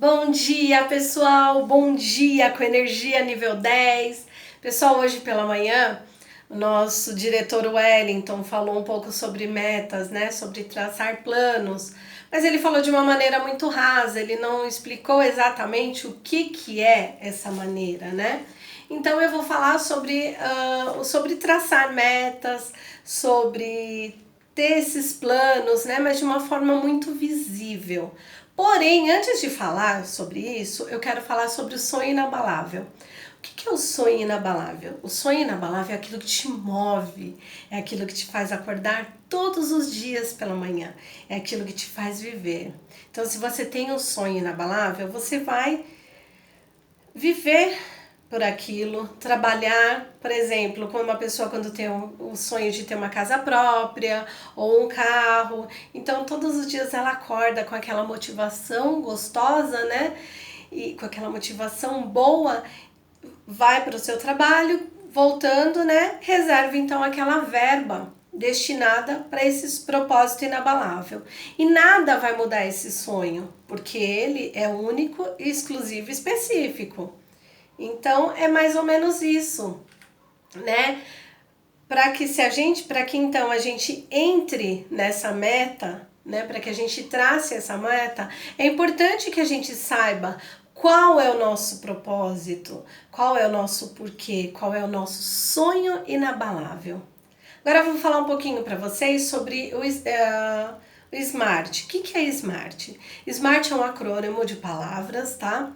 Bom dia, pessoal! Bom dia com energia nível 10. Pessoal, hoje pela manhã, o nosso diretor Wellington falou um pouco sobre metas, né? Sobre traçar planos. Mas ele falou de uma maneira muito rasa, ele não explicou exatamente o que é essa maneira, né? Então eu vou falar sobre traçar metas, sobre ter esses planos, né? Mas de uma forma muito visível. Porém, antes de falar sobre isso, eu quero falar sobre o sonho inabalável. O que é o sonho inabalável? O sonho inabalável é aquilo que te move, é aquilo que te faz acordar todos os dias pela manhã, é aquilo que te faz viver. Então, se você tem um sonho inabalável, você vai viver por aquilo, trabalhar, por exemplo, como uma pessoa quando tem o sonho de ter uma casa própria ou um carro, então todos os dias ela acorda com aquela motivação gostosa, né? E com aquela motivação boa, vai para o seu trabalho, voltando, né? Reserva então aquela verba destinada para esse propósito inabalável. E nada vai mudar esse sonho, porque ele é único, exclusivo e específico. Então é mais ou menos isso, né? Para que então a gente entre nessa meta, né? Para que a gente trace essa meta, é importante que a gente saiba qual é o nosso propósito, qual é o nosso porquê, qual é o nosso sonho inabalável. Agora eu vou falar um pouquinho para vocês sobre o SMART. O que é SMART? SMART é um acrônimo de palavras, tá?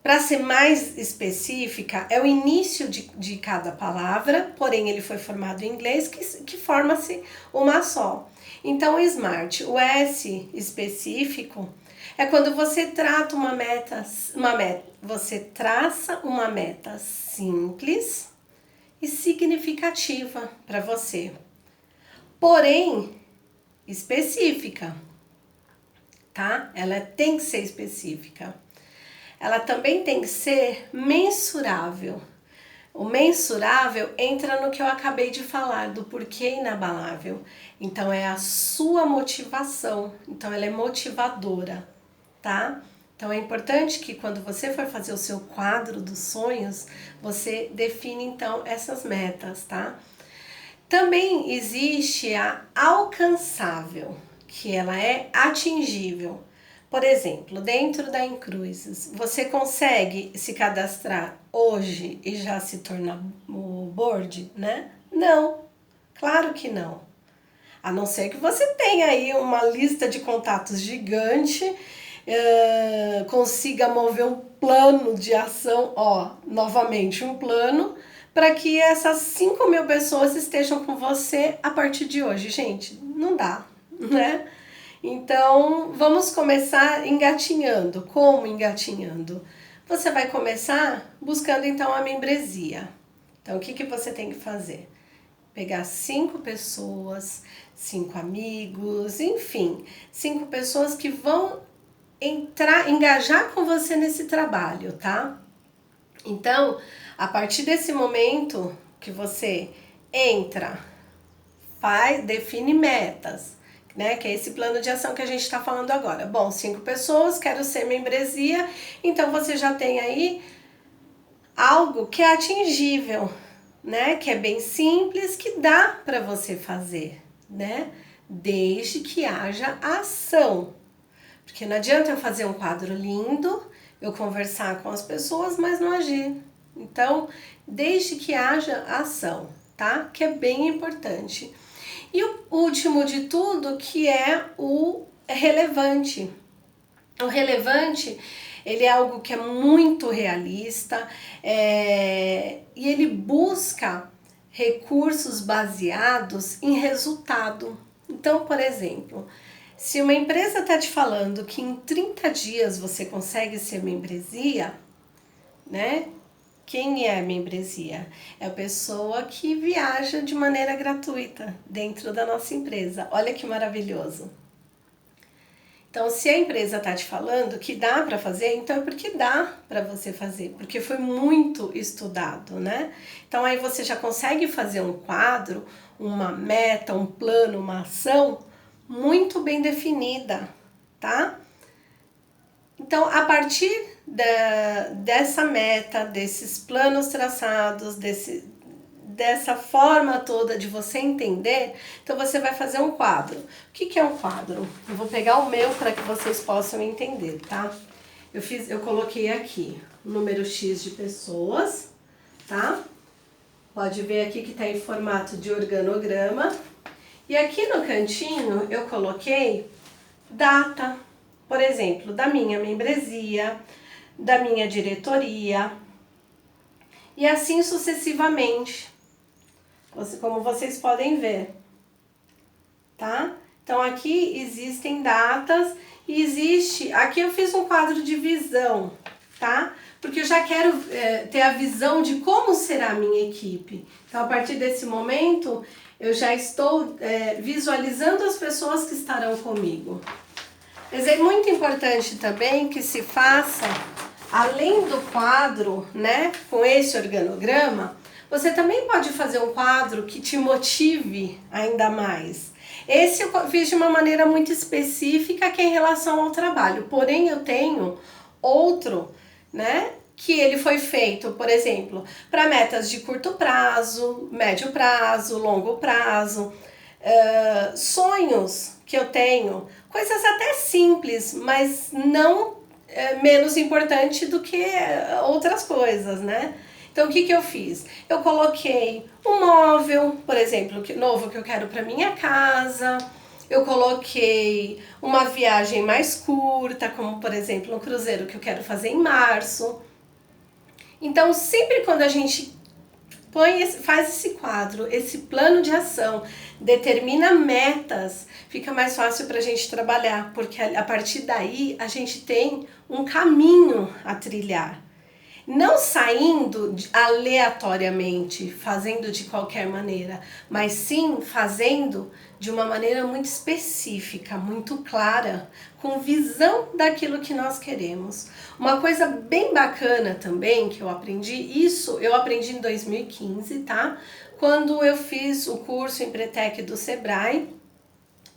Para ser mais específica, é o início de cada palavra, porém ele foi formado em inglês, que forma-se uma só. Então, o SMART, o S específico, é quando você trata você traça uma meta simples e significativa para você, porém específica, tá? Ela tem que ser específica. Ela também tem que ser mensurável. O mensurável entra no que eu acabei de falar, do porquê inabalável. Então, é a sua motivação. Então, ela é motivadora, tá? Então, é importante que quando você for fazer o seu quadro dos sonhos, você define, então, essas metas, tá? Também existe a alcançável, que ela é atingível. Por exemplo, dentro da Incruzes, você consegue se cadastrar hoje e já se tornar o board, né? Não, claro que não. A não ser que você tenha aí uma lista de contatos gigante, consiga mover um plano de ação, novamente um plano, para que essas 5.000 pessoas estejam com você a partir de hoje. Gente, não dá, né? Então, vamos começar engatinhando. Como engatinhando? Você vai começar buscando, então, a membresia. Então, o que você tem que fazer? Pegar 5 pessoas, 5 amigos, enfim, 5 pessoas que vão engajar com você nesse trabalho, tá? Então, a partir desse momento que você entra, define metas, né? Que é esse plano de ação que a gente está falando agora. Bom, 5 pessoas, quero ser membresia, então você já tem aí algo que é atingível, né? Que é bem simples, que dá para você fazer, né? Desde que haja ação. Porque não adianta eu fazer um quadro lindo, eu conversar com as pessoas, mas não agir. Então, desde que haja ação, tá? Que é bem importante. E o último de tudo, que é o relevante. O relevante, ele é algo que é muito realista, e ele busca recursos baseados em resultado. Então, por exemplo, se uma empresa está te falando que em 30 dias você consegue ser membresia, né? Quem é a membresia? É a pessoa que viaja de maneira gratuita dentro da nossa empresa. Olha que maravilhoso. Então, se a empresa está te falando que dá para fazer, então é porque dá para você fazer, porque foi muito estudado, né? Então, aí você já consegue fazer um quadro, uma meta, um plano, uma ação muito bem definida, tá? Então, a partir dessa meta, desses planos traçados, dessa forma toda de você entender, então você vai fazer um quadro. O que é um quadro? Eu vou pegar o meu para que vocês possam entender, tá? Eu coloquei aqui o número X de pessoas, tá? Pode ver aqui que está em formato de organograma. E aqui no cantinho eu coloquei data, por exemplo, da minha membresia, da minha diretoria e assim sucessivamente, como vocês podem ver, tá? Então aqui existem datas e aqui eu fiz um quadro de visão, tá? Porque eu já quero ter a visão de como será a minha equipe. Então a partir desse momento eu já estou visualizando as pessoas que estarão comigo. Mas é muito importante também que se faça, além do quadro, né, com esse organograma, você também pode fazer um quadro que te motive ainda mais. Esse eu fiz de uma maneira muito específica, que é em relação ao trabalho. Porém, eu tenho outro, né, que ele foi feito, por exemplo, para metas de curto prazo, médio prazo, longo prazo, sonhos que eu tenho, coisas até simples, mas não menos importante do que outras coisas, né? Então, o que eu fiz? Eu coloquei um móvel, por exemplo, novo que eu quero para minha casa. Eu coloquei uma viagem mais curta, como, por exemplo, um cruzeiro que eu quero fazer em março. Então, sempre quando a gente faz esse quadro, esse plano de ação, determina metas, fica mais fácil para a gente trabalhar, porque a partir daí a gente tem um caminho a trilhar. Não saindo aleatoriamente, fazendo de qualquer maneira, mas sim fazendo de uma maneira muito específica, muito clara, com visão daquilo que nós queremos. Uma coisa bem bacana também que eu aprendi em 2015, tá? Quando eu fiz o curso Empretec do Sebrae,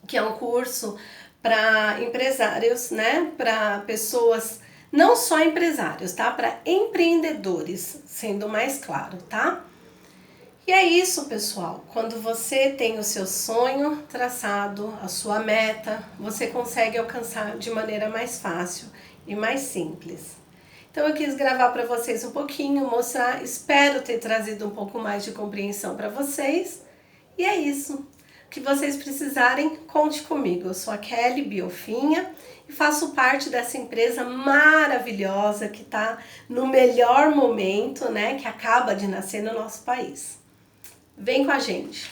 que é um curso para empresários, né? Para pessoas, não só empresários, tá? Para empreendedores, sendo mais claro, tá? E é isso, pessoal. Quando você tem o seu sonho traçado, a sua meta, você consegue alcançar de maneira mais fácil e mais simples. Então eu quis gravar para vocês um pouquinho, mostrar, espero ter trazido um pouco mais de compreensão para vocês. E é isso. O que vocês precisarem, conte comigo. Eu sou a Kelly Biofinha e faço parte dessa empresa maravilhosa que está no melhor momento, né, que acaba de nascer no nosso país. Vem com a gente!